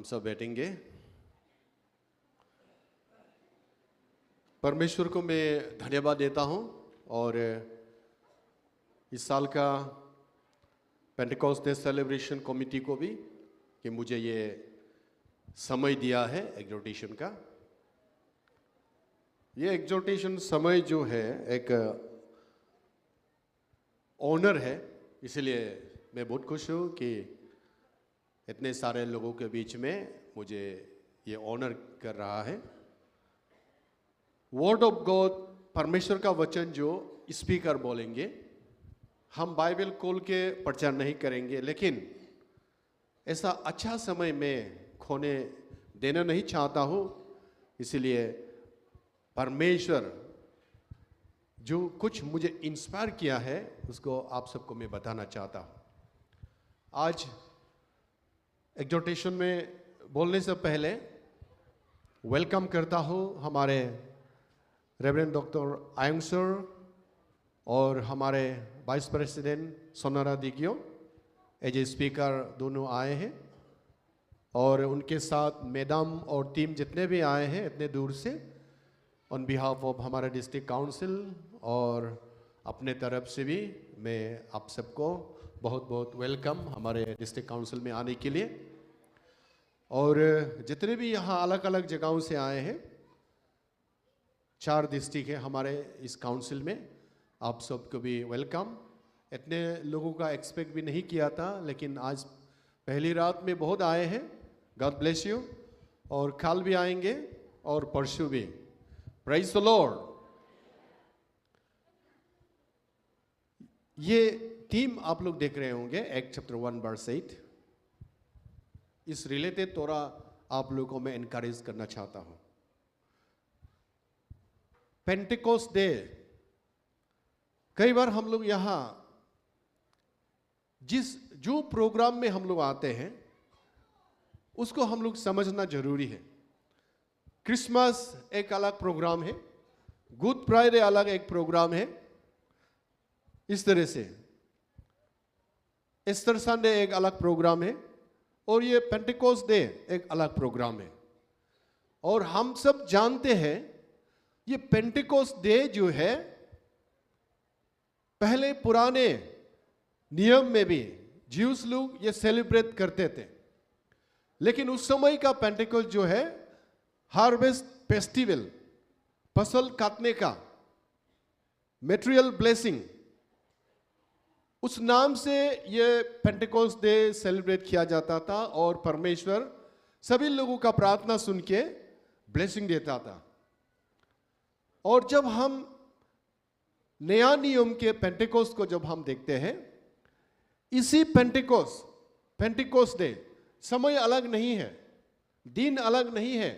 हम सब बैठेंगे। परमेश्वर को मैं धन्यवाद देता हूं और इस साल का पेंटेकोस्ट डे सेलिब्रेशन कमेटी को भी कि मुझे ये समय दिया है एग्जोर्टेशन का। ये एग्जोर्टेशन समय जो है एक ऑनर है, इसलिए मैं बहुत खुश हूँ कि इतने सारे लोगों के बीच में मुझे ये ऑनर कर रहा है। वर्ड ऑफ गॉड, परमेश्वर का वचन जो स्पीकर बोलेंगे, हम बाइबल खोल के प्रचार नहीं करेंगे, लेकिन ऐसा अच्छा समय में खोने देना नहीं चाहता हूँ। इसलिए परमेश्वर जो कुछ मुझे इंस्पायर किया है उसको आप सबको मैं बताना चाहता हूँ। आज एग्जोर्टेशन में बोलने से पहले वेलकम करता हूँ हमारे रेवरेंड डॉक्टर आयंग सर और हमारे vice president Sonara दिगियो as a speaker दोनों आए हैं, और उनके साथ मैडम और टीम जितने भी आए हैं इतने दूर से, ऑन बिहाफ ऑफ हमारा डिस्ट्रिक्ट काउंसिल और अपने तरफ से भी मैं आप सबको बहुत बहुत वेलकम हमारे डिस्ट्रिक्ट काउंसिल में आने के लिए। और जितने भी यहाँ अलग अलग जगहों से आए हैं, 4 डिस्ट्रिक्ट है हमारे इस काउंसिल में, आप सबको भी वेलकम। इतने लोगों का एक्सपेक्ट भी नहीं किया था, लेकिन आज पहली रात में बहुत आए हैं। God bless you. और कल भी आएंगे और परसों भी। Praise the Lord. ये टीम आप लोग देख रहे होंगे, एक्ट चैप्टर 1 वर्स 8। इस रिलेटेड थोड़ा आप लोगों को मैं एनकरेज करना चाहता हूं। पेंटेकोस्ट डे, कई बार हम लोग यहां जो प्रोग्राम में हम लोग आते हैं उसको हम लोग समझना जरूरी है। क्रिसमस एक अलग प्रोग्राम है, गुड फ्राइडे अलग एक प्रोग्राम है, इस तरह से ईस्टर संडे एक अलग प्रोग्राम है, और ये पेंटेकोस्ट डे एक अलग प्रोग्राम है। और हम सब जानते हैं ये पेंटेकोस्ट डे जो है पहले पुराने नियम में भी ज्यूस लोग ये सेलिब्रेट करते थे, लेकिन उस समय का पेंटेकोस्ट जो है हार्वेस्ट फेस्टिवल, फसल काटने का, मटेरियल ब्लेसिंग, उस नाम से ये पेंटेकोस्ट डे सेलिब्रेट किया जाता था। और परमेश्वर सभी लोगों का प्रार्थना सुन के ब्लेसिंग देता था। और जब हम नया नियम के पेंटेकोस्ट को जब हम देखते हैं, इसी पेंटेकोस्ट डे, समय अलग नहीं है, दिन अलग नहीं है,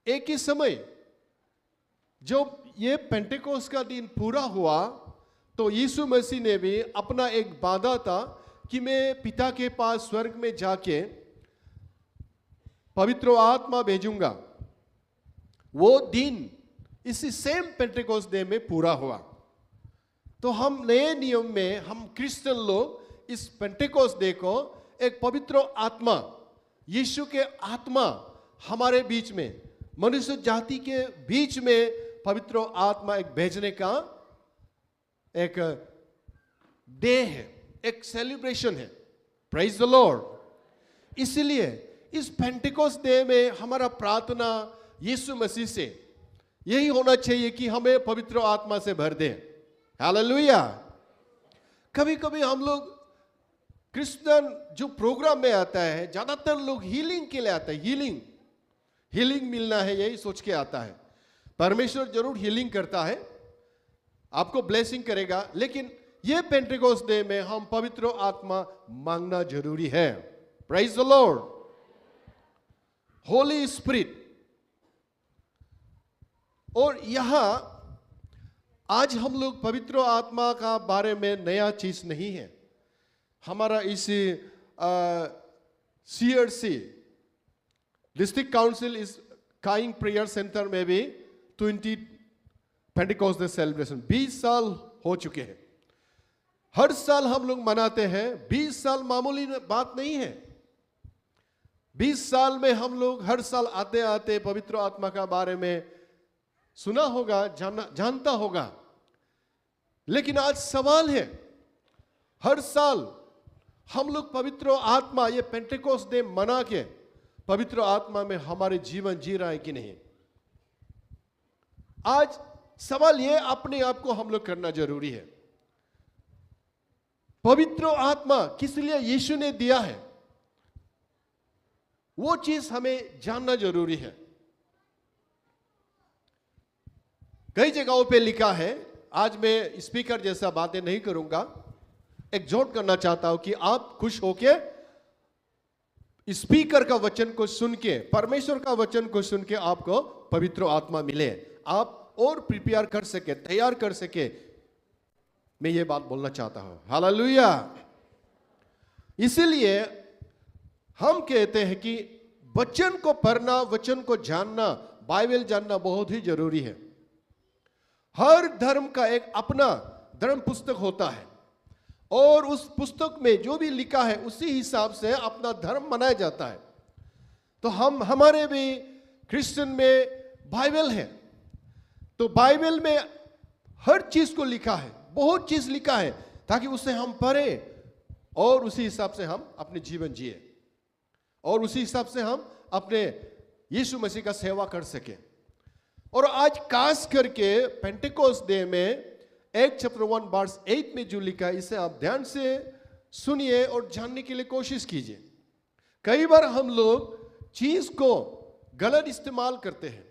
एक ही समय। जब ये पेंटेकोस्ट का दिन पूरा हुआ तो यीशु मसीह ने भी अपना एक वादा था कि मैं पिता के पास स्वर्ग में जाके पवित्र आत्मा भेजूंगा। वो दिन इसी सेम पेंटेकोस्ट डे में पूरा हुआ। तो हम नए नियम में, हम क्रिश्चियन लोग इस पेंटेकोस्ट डे को एक पवित्र आत्मा, यीशु के आत्मा हमारे बीच में, मनुष्य जाति के बीच में पवित्र आत्मा एक भेजने का एक डे है, एक सेलिब्रेशन है। Praise the Lord. इसलिए इस पेंटेकोस्ट डे में हमारा प्रार्थना यीशु मसीह से यही होना चाहिए कि हमें पवित्र आत्मा से भर दे। हालेलुया। कभी कभी हम लोग क्रिश्चियन जो प्रोग्राम में आता है, ज्यादातर लोग हीलिंग के लिए आता है, हीलिंग मिलना है यही सोच के आता है। परमेश्वर जरूर हीलिंग करता है, आपको ब्लेसिंग करेगा, लेकिन ये पेंटेकोस्ट डे में हम पवित्र आत्मा मांगना जरूरी है। Praise the Lord. Holi spirit. और यहां आज हम लोग पवित्र आत्मा का बारे में नया चीज नहीं है। हमारा इस CRC डिस्ट्रिक्ट काउंसिल इस काइंग प्रेयर सेंटर में भी 20 पेंटेकोस्ट डे सेलिब्रेशन 20 साल हो चुके हैं। हर साल हम लोग मनाते हैं। 20 साल मामूली बात नहीं है। 20 साल में हम लोग हर साल आते आते पवित्र आत्मा का बारे में सुना होगा, जानता होगा। लेकिन आज सवाल है, हर साल हम लोग पवित्र आत्मा, ये पेंटेकोस्ट डे मना के पवित्र आत्मा में हमारे जीवन जी रहा है कि नहीं। आज सवाल ये अपने आप को हम लोग करना जरूरी है। पवित्र आत्मा किस लिए यीशु ने दिया है, वो चीज हमें जानना जरूरी है। कई जगहों पे लिखा है, आज मैं स्पीकर जैसा बातें नहीं करूंगा, एक्सहॉर्ट करना चाहता हूं कि आप खुश होके स्पीकर का वचन को सुन के, परमेश्वर का वचन को सुन के आपको पवित्र आत्मा मिले, आप और प्रिपेयर कर सके, तैयार कर सके। मैं ये बात बोलना चाहता हूं। हालेलुया। इसीलिए हम कहते हैं कि वचन को पढ़ना, वचन को जानना, बाइबल जानना बहुत ही जरूरी है। हर धर्म का एक अपना धर्म पुस्तक होता है और उस पुस्तक में जो भी लिखा है उसी हिसाब से अपना धर्म मनाया जाता है। तो हमारे भी क्रिश्चियन में बाइबल है, तो बाइबल में हर चीज को लिखा है, बहुत चीज लिखा है, ताकि उसे हम पढ़े और उसी हिसाब से हम अपने जीवन जिए और उसी हिसाब से हम अपने यीशु मसीह का सेवा कर सके। और आज खास करके पेंटेकोस्ट डे में Acts chapter 1 verse 8 में जो लिखा है, इसे आप ध्यान से सुनिए और जानने के लिए कोशिश कीजिए। कई बार हम लोग चीज को गलत इस्तेमाल करते हैं।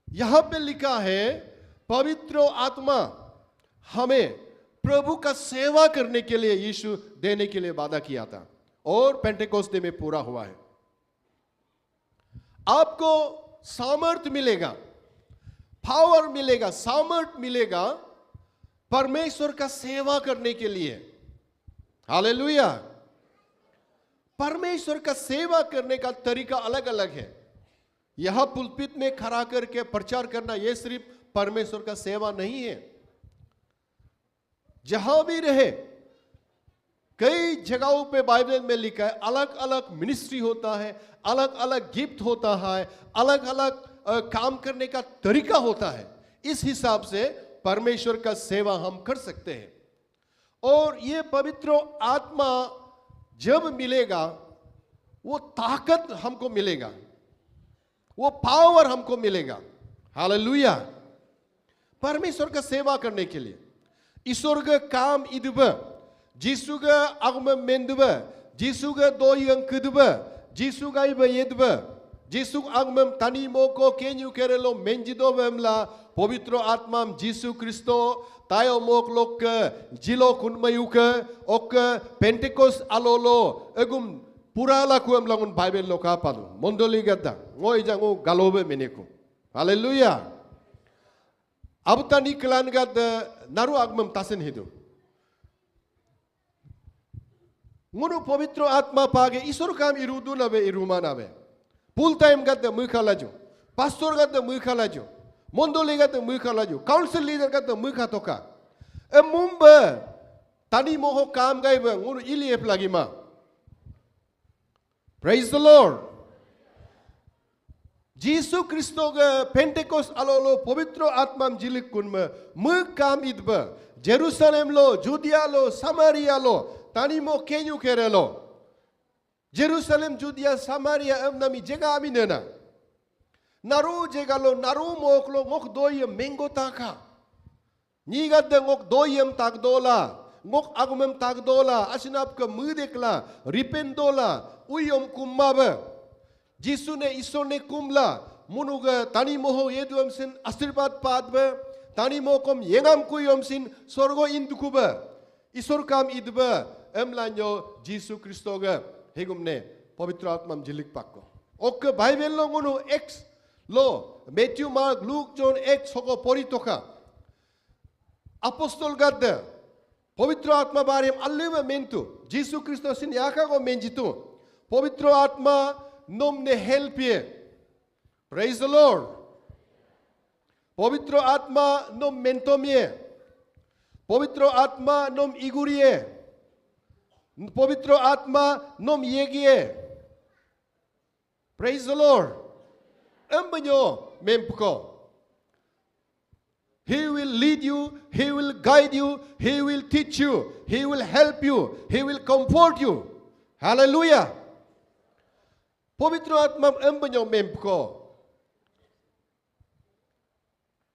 यहां पे लिखा है पवित्र आत्मा हमें प्रभु का सेवा करने के लिए यीशु देने के लिए वादा किया था और पेंटेकोस्ट डे में पूरा हुआ है। आपको सामर्थ मिलेगा, पावर मिलेगा, सामर्थ मिलेगा परमेश्वर का सेवा करने के लिए। हालेलुया। परमेश्वर का सेवा करने का तरीका अलग अलग है। यहां पुलपित में खड़ा करके प्रचार करना यह सिर्फ परमेश्वर का सेवा नहीं है। जहां भी रहे, कई जगहों पे बाइबल में लिखा है अलग अलग मिनिस्ट्री होता है, अलग अलग गिफ्ट होता है, अलग अलग काम करने का तरीका होता है। इस हिसाब से परमेश्वर का सेवा हम कर सकते हैं। और ये पवित्र आत्मा जब मिलेगा, वो ताकत हमको मिलेगा, वो पावर हमको मिलेगा। हालेलुया। परमेश्वर का सेवा करने के लिए ईश्वर काम इदब, जीसु का आगम मेंदब, जीसु का दो यंकदब, जीसु का इब येदब, जीसु आगम तनी मोको केन्यू केरेलो मेंजिदो बेमला पवित्र आत्मा जीसु क्रिस्तो तायो मोक लोक जिलो कुनमयुक ओक पेंटेकोस आलोलो एगुम पुराला कुएम लागुन बाइबल लोका पादु मंडली गद्दा ngoi jangu galobe meneku. Haleluya. Abutani kelan gad naru agmam tasen hidu. Ngunu pavitro atma page isor kam irudu nabe iruma nabe. Full time gad mukha laju. Pastor gad mukha laju. Mondoli gad mukha laju. Council leader gad mukha toka. E mumba tani moho kam gaiba ngunu iliep lagi ma. Praise the Lord. जीसु क्रिस्तो के पेंटेकोस अलोलो पवित्र आत्मा जिलिक कुन में काम इदब Jerusalem लो जुदिया लो समारिया लो तानी मो केन्यू केरे लो Jerusalem जुदिया Samaria M नमी जेगा आमी नेना नारू जेगा लो नारू मोक लो मोक दोय मेंगो ताका नीगा दे मोक दोयम ताक दोला मोक आगुमम ताक दोला असिनाप का मुदेकला रिपेन दोला उयम कुम्माबे जीसु ने ईश्वर ने कुमला मुनुगा तानी मोहो ये दुम सिन आशीर्वाद पाद बे तानी मोह कम येंगम कुयम सिन स्वर्गो इंदुकुबे ईश्वर काम इदबे एमलान्यो जीसु क्रिस्तोगा हेगुम ने पवित्र आत्मा जिलिक पाको ओके बाइबल लो मुनु एक्स लो मैथ्यू मार्क लूक जॉन एक्स होको पोरितोका अपोस्टल गद्दे पवित्र आत्मा बारे में अल्लेवे मेंतु जीसु क्रिस्तो सिन याका को मेंजितु पवित्र आत्मा nom ne helpie. Praise the Lord. Pavitra atma nom mentomie. Pavitra atma nom igurie. Pavitra atma nom yegie. Praise the Lord. Embanyo mempko. He will lead you, He will guide you, He will teach you, He will help you, He will comfort you. Hallelujah. Povitro Atma embanyo mempko.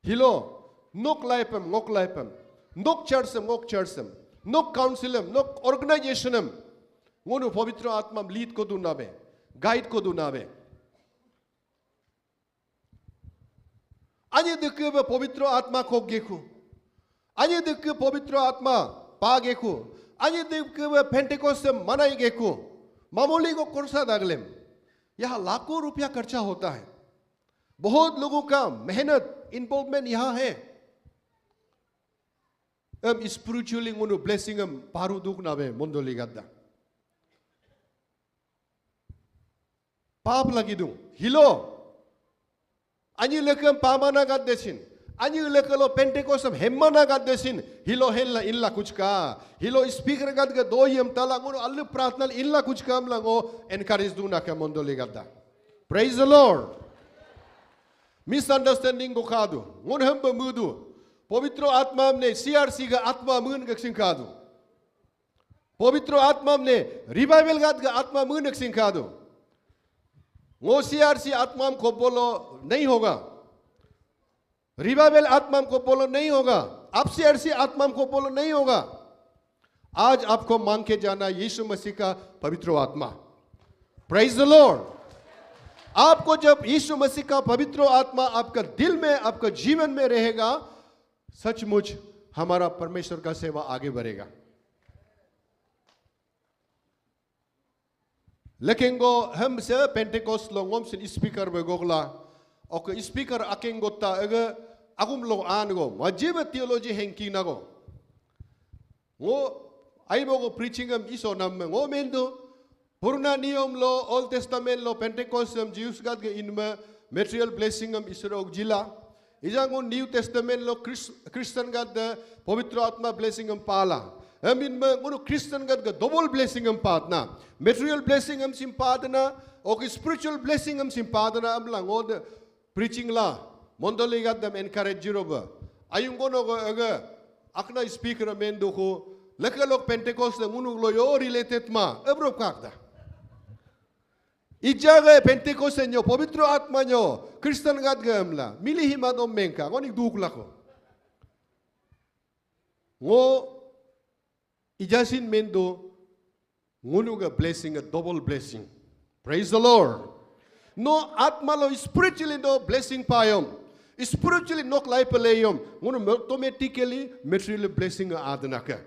Hilo, nok laipem, nok charsem, nok councilem, nok organizationem. Ngonu Povitro Atma lead ko dunabe, guide ko dunabe. Ani dekhe Povitro Atma ko geku. Ani dekhe Povitro Atma pa geku. Ani dekhe Pentecost manai geku. मामूली को कोर्सा दागलेम यहाँ लाखों रुपया खर्चा होता है बहुत लोगों का मेहनत इन्वॉल्वमेंट यहाँ है spiritually ngunu blessing paru duk nabe mondoli gadda पाप लगी दूं हिलो ani lekam pamana gad desin ani lekalo pentecost hemmana gad desin hilo hella illa kuch ka hilo speaker gad ga doyem tala ngono allu pratnal illa kuch kam lango encourage duna ka mondoli gadda praise the Lord misunderstanding go khadu ngon hamba mudu पवित्र आत्मा ने CRC का आत्मा मन का सिंखा दो पवित्र आत्मा ने रिवाइवल का आत्मा मन का सिंखा दो वो CRC आत्मा को बोलो नहीं होगा रिवाइवल आत्मा को बोलो नहीं होगा अब CRC आत्मा को बोलो नहीं होगा आज आपको मांग के जाना यीशु मसीह का पवित्र आत्मा प्रेज द लॉर्ड आपको जब यीशु मसीह का पवित्र आत्मा आपका दिल में आपका जीवन में रहेगा सचमुच हमारा परमेश्वर का सेवा आगे बढ़ेगा लेकिन गो हम से पेंटेकोस्ट लोगों से स्पीकर में गोगला और स्पीकर अकें गोता अगर अगुम लोग आन गो मजीब थियोलॉजी हैंकी ना गो वो आई बोगो प्रीचिंग हम इस ओनम में वो मेंदो पुराना नियम लो ओल्ड टेस्टामेंट लो पेंटेकोस्ट हम जीवस गाद के इनमें मटेरियल ब्लेसिंग हम इस रोग जिला इजांगो न्यू टेस्टामेंट लो क्रिश्चियन गद पवित्र आत्मा ब्लेसिंग हम पाला हम इनमें उन क्रिश्चियन गद डबल ब्लेसिंग हम पातना मटेरियल ब्लेसिंग हम सिंपादना और स्पिरिचुअल ब्लेसिंग हम सिंपादना हम लांगो प्रीचिंग ला मंडली गद हम एनकरेज जिरोबा आयुंगो नो अगर अकना स्पीकर में दो को लेकर लोग पेंटेकोस्ट उन लो यो रिलेटेड मा अब रोक कागदा इजागे पेंटेकोस्ट न्यो पवित्र आत्मा न्यो क्रिश्चियन गद गमला मिली ही मादो मेंका कोनी दुख लाको वो इजासिन मेंदो ngunuga blessing a double blessing praise the Lord no atma lo spiritually no blessing payom spiritually nok life playom ngunu automatically material blessing adanaka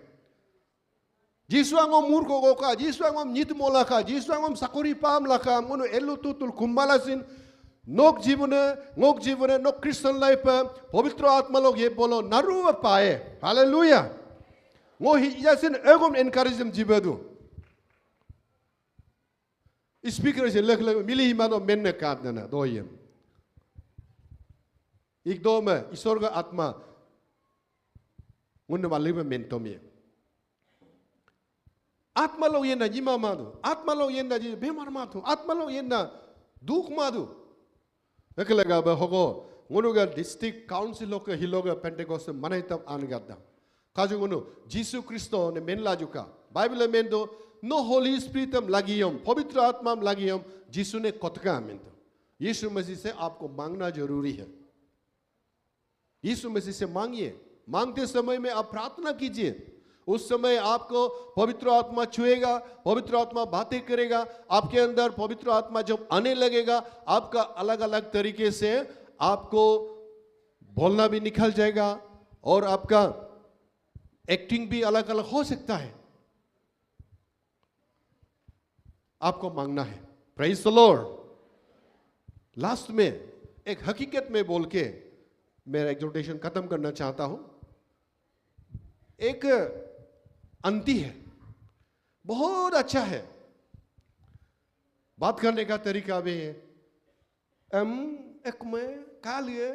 jiswangom murko goka jiswangom nitmolaka jiswangom sakuri pam laka ngunu elu tutul kumbalasin nok jivone nok Christian life पवित्र आत्मा लोग ये बोलो नरुवा पाए hallelujah वो ही जैसे एगोम एनकरेजम जीवदु speaker से लग मिली ही मानो मेन्ने काटना ना दो ये एक दो में ईश्वर का आत्मा उन्हें वाले में मेंटो में आत्मा लोग ये ना जिमा मादु आत्मा लोग ये ना जी बेमार मादु आत्मा लोग ये ना दुख मादु लेकिन होगो उन्होंने डिस्ट्रिक्ट काउंसिल लोग हिलोग पेंटेकोस्ट मनाई तब आने गया काजू उन्हों जीसु क्रिस्तो ने मेन लाजुका बाइबल में दो नो होली स्पिरिट हम लागियम पवित्र आत्मा हम लागियम जीसु ने कतका में दो यीशु मसीह से आपको मांगना जरूरी है यीशु मसीह से मांगिए मांगते समय में आप प्रार्थना कीजिए उस समय आपको पवित्र आत्मा छुएगा पवित्र आत्मा बातें करेगा आपके अंदर पवित्र आत्मा जब आने लगेगा आपका अलग अलग तरीके से आपको बोलना भी निकल जाएगा और आपका एक्टिंग भी अलग अलग हो सकता है आपको मांगना है प्रेज द लॉर्ड लास्ट में एक हकीकत में बोल के मेरा एक्सोर्टेशन खत्म करना चाहता हूं एक अंती है बहुत अच्छा है बात करने का तरीका भी है एक में कालिए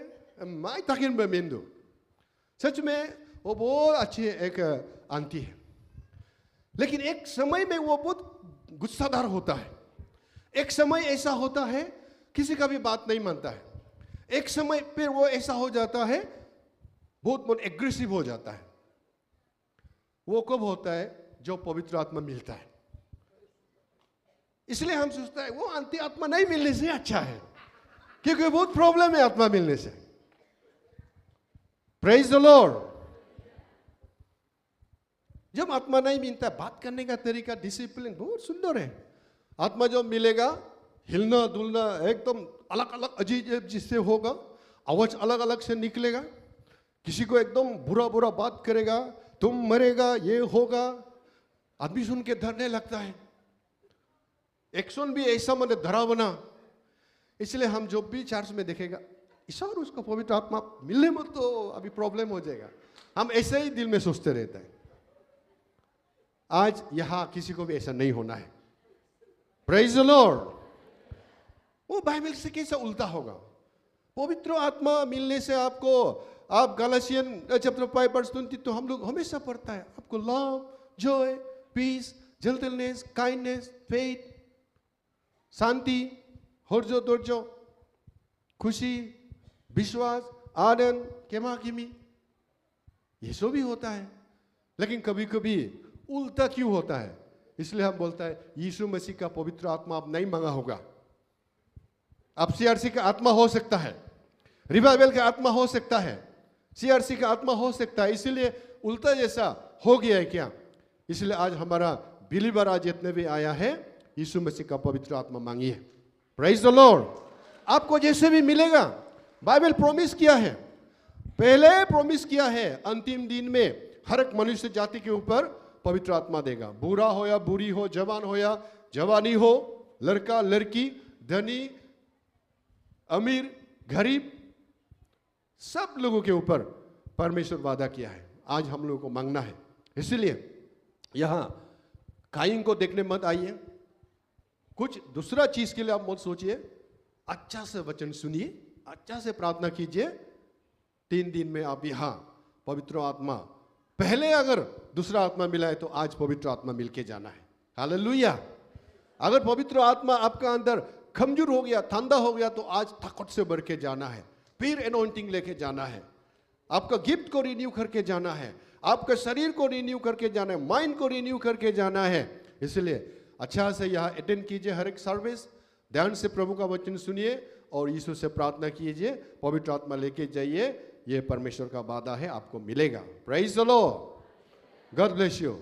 माई तकिन में मेंदो सच में वो बहुत अच्छी एक अंती है लेकिन एक समय में वो बहुत गुस्सादार होता है एक समय ऐसा होता है किसी का भी बात नहीं मानता है, एक समय फिर वो ऐसा हो जाता है बहुत एग्रेसिव हो जाता है। वो कब होता है? जो पवित्र आत्मा मिलता है। इसलिए हम सोचते हैं वो अंति आत्मा नहीं मिलने से अच्छा है, क्योंकि बहुत प्रॉब्लम है आत्मा मिलने से। Praise the Lord. जब आत्मा नहीं मिलता, बात करने का तरीका, डिसिप्लिन बहुत सुंदर है। आत्मा जब मिलेगा, हिलना डुलना एकदम अलग अलग अजीब जिससे होगा, आवाज अलग अलग से निकलेगा, किसी को एकदम बुरा बुरा बात करेगा, तुम मरेगा, ये होगा, आदमी सुन के डरने लगता है। एक्शन भी ऐसा मैंने डरावना। इसलिए हम जो भी चर्च में देखेगा, ईश्वर उसका पवित्र आत्मा मिलने मत तो अभी प्रॉब्लम हो जाएगा, हम ऐसे ही दिल में सोचते रहते हैं। आज यहां किसी को भी ऐसा नहीं होना है। Praise the Lord. वो बाइबल से कैसा उल्टा होगा? पवित्र आत्मा मिलने से आपको, आप गलातियन चैप्टर 5 वर्स 20 तो हम लोग हमेशा पढ़ता है, आपको love, joy, peace, gentleness, kindness, faith, शांति, धैर्य, धैर्य, खुशी, विश्वास, आनंद, क्षमा किमी, ये सब भी होता है। लेकिन कभी कभी उल्टा क्यों होता है? इसलिए हम बोलता है यीशु मसीह का पवित्र आत्मा आप नहीं मांगा होगा। आप सीआरसी का आत्मा हो सकता है, रिवाइवल का आत्मा हो सकता है, सीआरसी का आत्मा हो सकता है, इसीलिए उल्टा जैसा हो गया है क्या? इसलिए आज हमारा बिलीवर आज जितने भी आया है, यीशु मसीह का पवित्र आत्मा मांगिए। Praise the Lord. आपको जैसे भी मिलेगा, बाइबल प्रॉमिस किया है, पहले प्रॉमिस किया है, अंतिम दिन में हर एक मनुष्य जाति के ऊपर पवित्र आत्मा देगा। बुरा हो या बुरी हो, जवान हो या जवानी हो, लड़का लड़की, धनी अमीर गरीब, सब लोगों के ऊपर परमेश्वर वादा किया है। आज हम लोगों को मांगना है। इसलिए यहां काइन को देखने मत आइए, कुछ दूसरा चीज के लिए आप मत सोचिए। अच्छा से वचन सुनिए, अच्छा से प्रार्थना कीजिए। 3 दिन में आप यहां पवित्र आत्मा, पहले अगर दूसरा आत्मा मिला है तो आज पवित्र आत्मा मिलके जाना है। हालेलुया। अगर पवित्र आत्मा आपका अंदर कमजोर हो गया, ठंडा हो गया, तो आज ताकत से बढ़ के जाना है, फिर एनॉइंटिंग लेके जाना है, आपका गिफ्ट को रिन्यू करके जाना है, आपका शरीर को रिन्यू करके जाना है, माइंड को रिन्यू करके जाना है। इसलिए अच्छा से यहाँ अटेंड कीजिए हर एक सर्विस, ध्यान से प्रभु का वचन सुनिए और यीशु से प्रार्थना कीजिए, पवित्र आत्मा लेके जाइए। ये परमेश्वर का वादा है, आपको मिलेगा। Praise the Lord. God bless you.